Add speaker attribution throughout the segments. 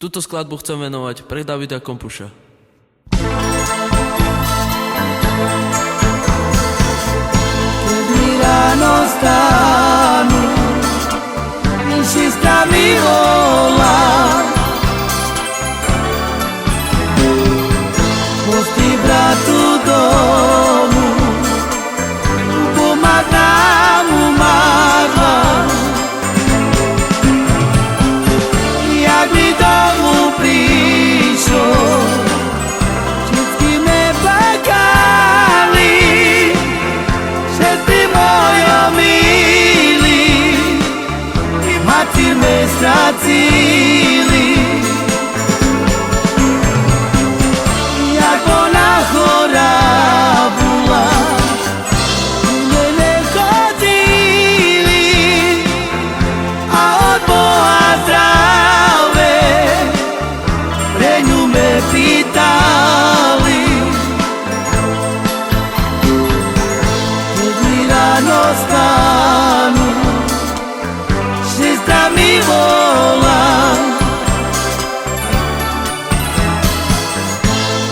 Speaker 1: Túto skladbu chcem venovať pre Davida Kompuša.
Speaker 2: Keď ráno stánu, Sestra mi volá, pusti bratu domu, pomáť nám umarla. Jak mi domu prišol, všetky me plakali, sestry mojo milí, Mater me stracili. Jak ona chorá bola, mne nechodili a od Boha zdravé pre ňu me pýtali. Keď mi ráno stánu, Sestra mi volá,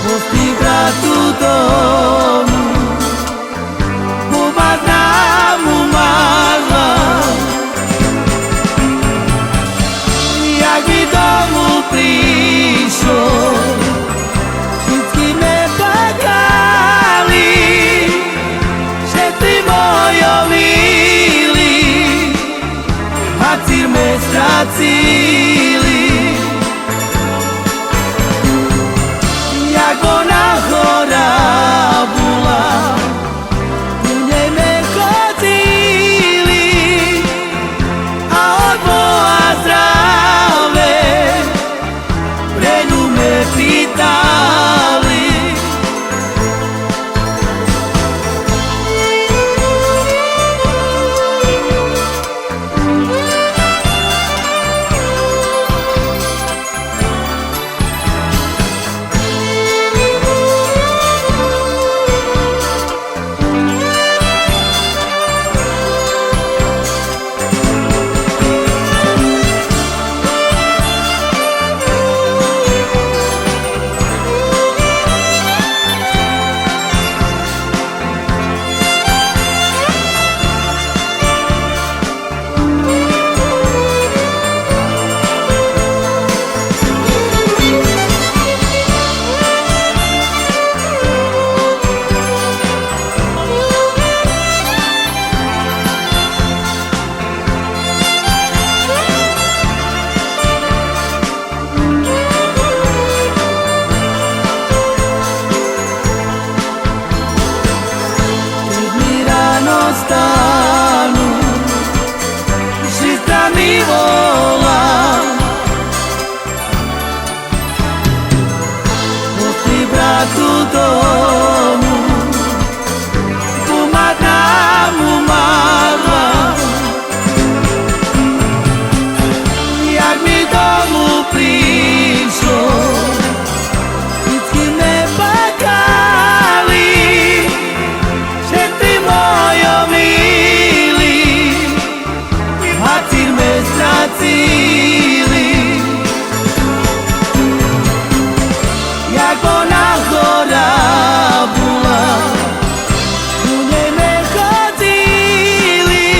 Speaker 2: pusti bratu domu, pomáť nám umarla. Jak mi domu prišol, všetky me plakali, všetci mojo milí, Mater me stracili. Jak ona chorá bola, mne me chodili a od Boha zdravé pre ňu me pýtali. Stánu, Sestra mi volá, pusti bratu domu, pomáť nám umarla. Jak mi domu prišol, vždycky me plakali, všetci mojo milí, Mater me stracili. Jak ona chorá bola, mne me chodili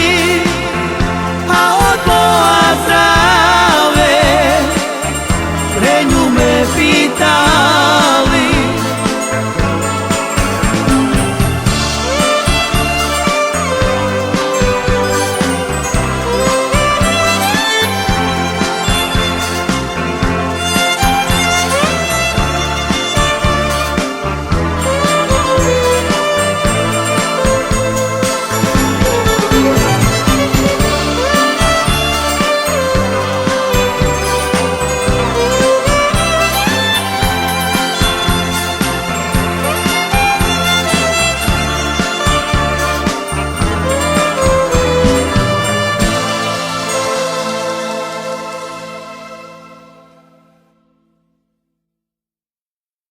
Speaker 2: a od Boha zdravé pre ňu me pýtali.